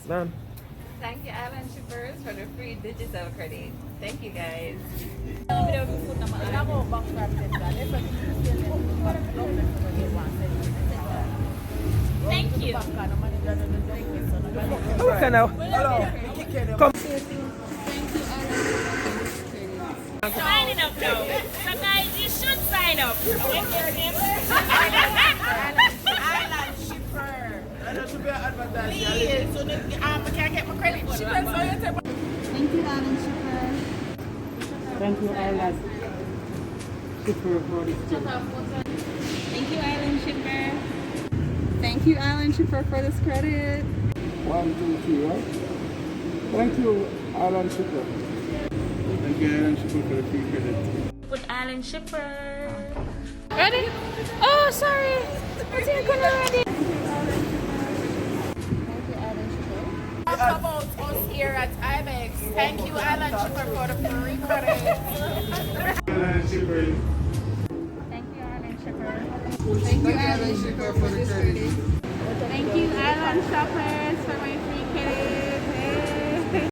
Done. Thank you, Island Shippers, for the free digital credit. Thank you, guys. Thank you. Okay now. Come. Signing up now. So guys, you should sign up. Island Shipper. That should be an advertisement. Please, so that I can get my credit. Thank you, Alan Shipper. Thank you, Island Shipper, for this trip. Thank you, Alan Shipper. Thank you, Alan Shipper, for this credit. 1, 2, 3, right? Thank you, Island Shipper. Thank you, Island Shipper, for the free credit. Put Island Shipper. Ready? Oh, sorry. What's your color ready? Thank you, Alan Shipper. Talk about us here at IBEX. Thank you, Island Shipper, for the free credit. Island Shipper. Thank you, Alan Shipper. Thank you, Alan Shipper, for the credit.